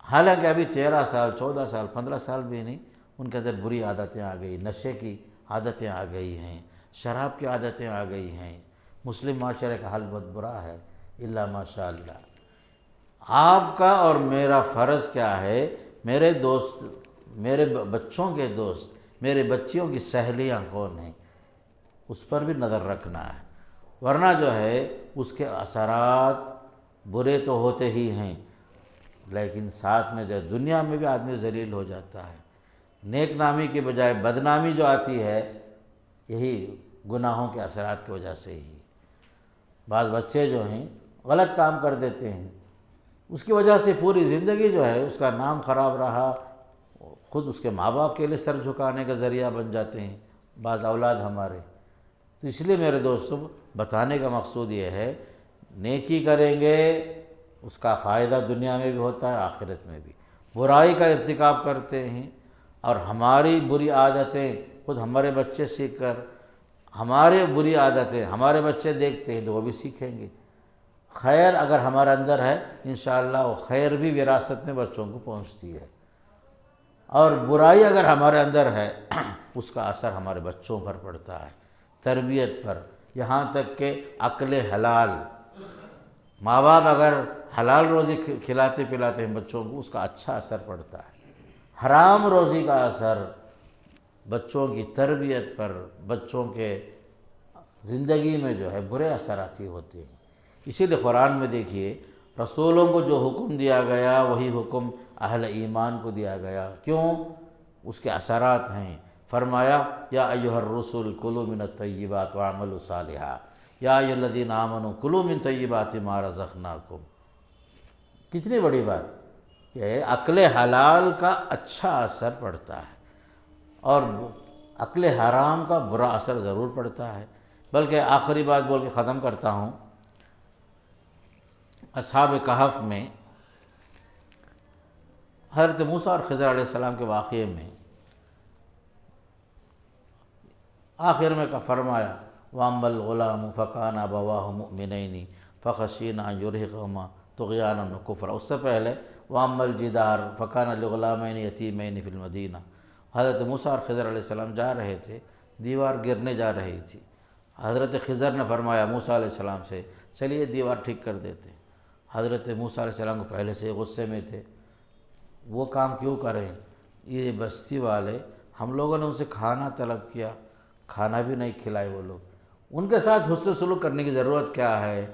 حالانکہ ابھی 13 سال 14 سال 15 سال بھی نہیں، ان کے اندر بری عادتیں آ گئی، نشے کی عادتیں آ گئی ہیں، شراب کی عادتیں آ گئی ہیں، مسلم معاشرے کا حال بہت برا ہے الا ماشاء اللہ۔ آپ کا اور میرا فرض کیا ہے؟ میرے دوست، میرے بچوں کے دوست، میرے بچیوں کی سہیلیاں کون ہیں، اس پر بھی نظر رکھنا ہے، ورنہ جو ہے اس کے اثرات برے تو ہوتے ہی ہیں، لیکن ساتھ میں جو دنیا میں بھی آدمی ذلیل ہو جاتا ہے۔ نیک نامی کے بجائے بدنامی جو آتی ہے، یہی گناہوں کے اثرات کی وجہ سے ہی۔ بعض بچے جو ہیں غلط کام کر دیتے ہیں، اس کی وجہ سے پوری زندگی جو ہے اس کا نام خراب رہا، خود اس کے ماں باپ کے لیے سر جھکانے کا ذریعہ بن جاتے ہیں بعض اولاد ہمارے۔ تو اس لیے میرے دوستوں بتانے کا مقصود یہ ہے، نیکی کریں گے اس کا فائدہ دنیا میں بھی ہوتا ہے، آخرت میں بھی۔ برائی کا ارتکاب کرتے ہیں اور ہماری بری عادتیں خود ہمارے بچے سیکھ کر، ہمارے بری عادتیں ہمارے بچے دیکھتے ہیں تو وہ بھی سیکھیں گے۔ خیر اگر ہمارے اندر ہے انشاءاللہ وہ خیر بھی وراثت میں بچوں کو پہنچتی ہے۔ اور برائی اگر ہمارے اندر ہے اس کا اثر ہمارے بچوں پر پڑتا ہے، تربیت پر، یہاں تک کہ عقل حلال، ماں باپ اگر حلال روزی کھلاتے پلاتے ہیں بچوں کو، اس کا اچھا اثر پڑتا ہے۔ حرام روزی کا اثر بچوں کی تربیت پر، بچوں کے زندگی میں جو ہے برے اثرات ہوتے ہیں۔ اسی لیے قرآن میں دیکھیے رسولوں کو جو حکم دیا گیا وہی حکم اہل ایمان کو دیا گیا۔ کیوں؟ اس کے اثرات ہیں۔ فرمایا یا ایھا الرسل کلوا من الطیبات واعملوا صالحا یا ایھا الذین آمنوا کلوا من طیبات ما رزقناکم۔ کتنی بڑی بات کہ عقل حلال کا اچھا اثر پڑتا ہے اور عقل حرام کا برا اثر ضرور پڑتا ہے۔ بلکہ آخری بات بول کے ختم کرتا ہوں، اصحاب کہف میں حضرت موسیٰ اور خضر علیہ السلام کے واقعے میں آخر میں کا فرمایا وَأَمَّا الْغُلَامُ فَكَانَ أَبَوَاهُ مُؤْمِنَيْنِ فَخَشِينَا أَن يُرْهِقَهُمَا طُغْيَانًا وَكُفْرًا۔ اس سے پہلے وَأَمَّا الْجِدَارُ فَكَانَ لِغُلَامَيْنِ يَتِيمَيْنِ فِي الْمَدِينَةِ۔ حضرت موسیٰ اور خضر علیہ السلام جا رہے تھے، دیوار گرنے جا رہی تھی۔ حضرت خضر نے فرمایا موسیٰ علیہ السلام سے چلیے دیوار ٹھیک کر دیتے ہیں۔ حضرت موسیٰ علیہ السلام کو پہلے سے غصے میں تھے، وہ کام کیوں کریں، یہ بستی والے، ہم لوگوں نے ان سے کھانا طلب کیا، کھانا بھی نہیں کھلائے وہ لوگ، ان کے ساتھ حسن سلوک کرنے کی ضرورت کیا ہے۔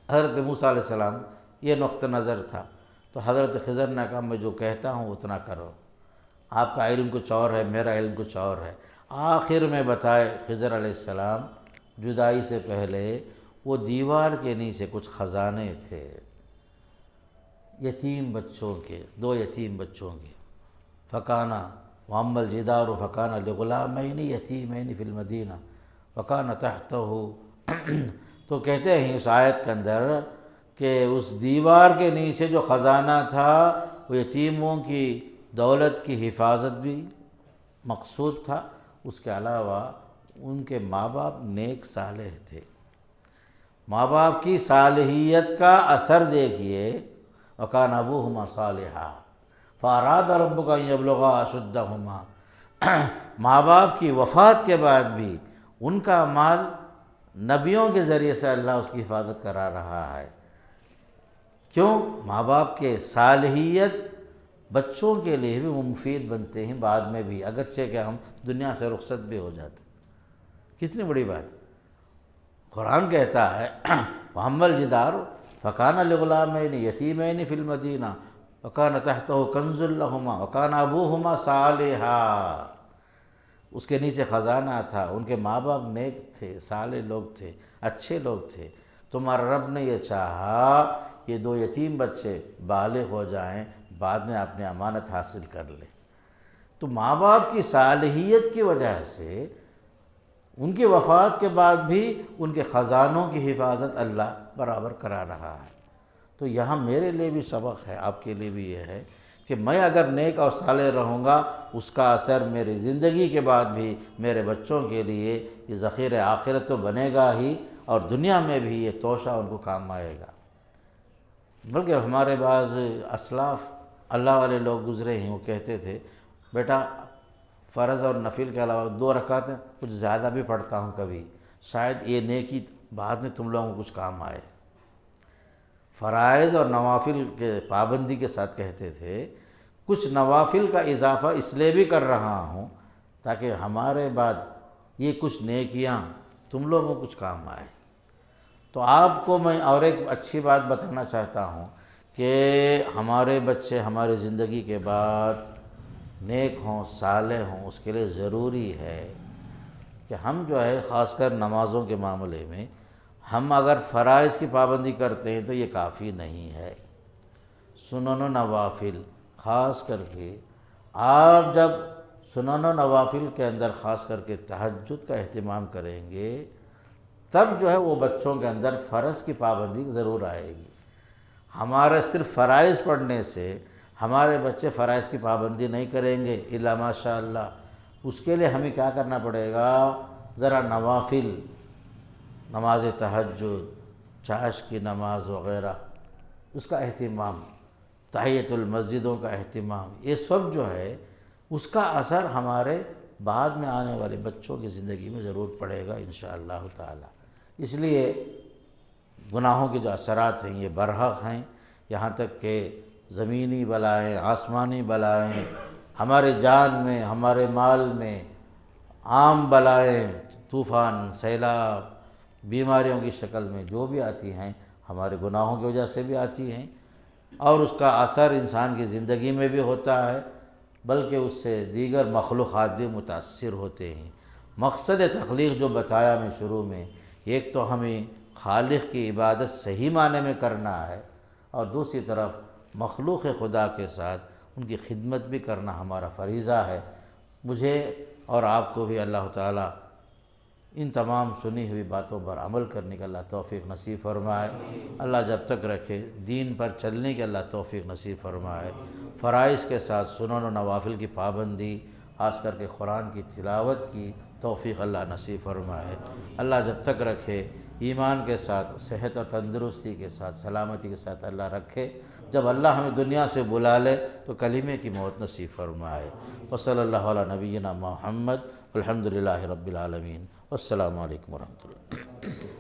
حضرت موسیٰ علیہ السلام یہ نقطہ نظر تھا۔ تو حضرت خضر نے کہا میں جو کہتا ہوں اتنا کرو، آپ کا علم کچھ اور ہے، میرا علم کچھ اور ہے۔ آخر میں بتائے خضر علیہ السلام جدائی سے پہلے وہ دیوار کے نیچے کچھ خزانے تھے یتیم بچوں کے، 2 یتیم بچوں کے۔ فَكَانَ وَأَمَّا الْجِدَارُ فَكَانَ لِغُلَامَيْنِ يَتِيمَيْنِ فِي الْمَدِينَةِ وَكَانَ تَحْتَهُ۔ تو کہتے ہیں اس آیت کے اندر کہ اس دیوار کے نیچے جو خزانہ تھا وہ یتیموں کی دولت کی حفاظت بھی مقصود تھا، اس کے علاوہ ان کے ماں باپ نیک صالح تھے۔ ماں باپ کی صالحیت کا اثر دیکھیے، وَكَانَ أَبُوهُمَا صَالِحًا فَأَرَادَ رَبُّكَ أَن يَبْلُغَا أَشُدَّهُمَا۔ ماں باپ کی وفات کے بعد بھی ان کا مال نبیوں کے ذریعے سے اللہ اس کی حفاظت کرا رہا ہے۔ کیوں؟ ماں باپ کے صالحیت بچوں کے لیے بھی وہ مفید بنتے ہیں بعد میں بھی، اگرچہ کہ ہم دنیا سے رخصت بھی ہو جاتے۔ کتنی بڑی بات۔ قرآن کہتا ہے وَأَمَّا الْجِدَارُ فَكَانَ لِغُلَامَيْنِ يَتِيمَيْنِ فِي الْمَدِينَةِ وَكَانَ تَحْتَهُ كَنْزٌ لَهُمَا وَكَانَ أَبُوهُمَا صَالِحًا۔ اس کے نیچے خزانہ تھا، ان کے ماں باپ نیک تھے، صالح لوگ تھے، اچھے لوگ تھے۔ تمہارا رب نے یہ چاہا یہ 2 یتیم بچے بالغ ہو جائیں، بعد میں اپنی امانت حاصل کر لیں۔ تو ماں باپ کی صالحیت کی وجہ سے ان کی وفات کے بعد بھی ان کے خزانوں کی حفاظت اللہ برابر کرا رہا ہے۔ تو یہاں میرے لیے بھی سبق ہے، آپ کے لیے بھی یہ ہے کہ میں اگر نیک اور صالح رہوں گا اس کا اثر میری زندگی کے بعد بھی میرے بچوں کے لیے یہ ذخیرہ آخرت تو بنے گا ہی، اور دنیا میں بھی یہ توشہ ان کو کام آئے گا۔ بلکہ ہمارے بعض اسلاف اللہ والے لوگ گزرے ہیں، وہ کہتے تھے بیٹا فرض اور نفل کے علاوہ 2 رکعتیں کچھ زیادہ بھی پڑھتا ہوں کبھی، شاید یہ نیکی بعد میں تم لوگوں کو کچھ کام آئے۔ فرائض اور نوافل کے پابندی کے ساتھ کہتے تھے کچھ نوافل کا اضافہ اس لیے بھی کر رہا ہوں تاکہ ہمارے بعد یہ کچھ نیکیاں تم لوگوں کو کچھ کام آئے۔ تو آپ کو میں اور ایک اچھی بات بتانا چاہتا ہوں کہ ہمارے بچے ہماری زندگی کے بعد نیک ہوں، صالح ہوں، اس کے لیے ضروری ہے کہ ہم جو ہے خاص کر نمازوں کے معاملے میں ہم اگر فرائض کی پابندی کرتے ہیں تو یہ کافی نہیں ہے۔ سنن و نوافل خاص کر کے آپ جب سنن و نوافل کے اندر خاص کر کے تہجد کا اہتمام کریں گے تب جو ہے وہ بچوں کے اندر فرض کی پابندی ضرور آئے گی۔ ہمارے صرف فرائض پڑھنے سے ہمارے بچے فرائض کی پابندی نہیں کریں گے الا ماشاء اللہ۔ اس کے لیے ہمیں کیا کرنا پڑے گا؟ ذرا نوافل، نماز تہجد، چاشت کی نماز وغیرہ، اس کا اہتمام، تحیۃ المسجدوں کا اہتمام، یہ سب جو ہے اس کا اثر ہمارے بعد میں آنے والے بچوں کی زندگی میں ضرور پڑے گا انشاءاللہ تعالی۔ اس لیے گناہوں کے جو اثرات ہیں یہ برحق ہیں، یہاں تک کہ زمینی بلائیں، آسمانی بلائیں، ہمارے جان میں، ہمارے مال میں، عام بلائیں، طوفان، سیلاب، بیماریوں کی شکل میں جو بھی آتی ہیں ہمارے گناہوں کی وجہ سے بھی آتی ہیں، اور اس کا اثر انسان کی زندگی میں بھی ہوتا ہے، بلکہ اس سے دیگر مخلوقات بھی متاثر ہوتے ہیں۔ مقصد تخلیق جو بتایا میں شروع میں، ایک تو ہمیں خالق کی عبادت صحیح معنی میں کرنا ہے، اور دوسری طرف مخلوق خدا کے ساتھ ان کی خدمت بھی کرنا ہمارا فریضہ ہے۔ مجھے اور آپ کو بھی اللہ تعالیٰ ان تمام سنی ہوئی باتوں پر عمل کرنے کا اللہ توفیق نصیب فرمائے، اللہ جب تک رکھے دین پر چلنے کے اللہ توفیق نصیب فرمائے، فرائض کے ساتھ سنن و نوافل کی پابندی، خاص کر کے قرآن کی تلاوت کی توفیق اللہ نصیب فرمائے، اللہ جب تک رکھے ایمان کے ساتھ، صحت اور تندرستی کے ساتھ، سلامتی کے ساتھ اللہ رکھے، جب اللہ ہمیں دنیا سے بلا لے تو کلمے کی موت نصیب فرمائے۔ وصلی اللہ علی نبینا محمد، الحمدللہ رب العالمین، والسلام علیکم ورحمۃ اللہ۔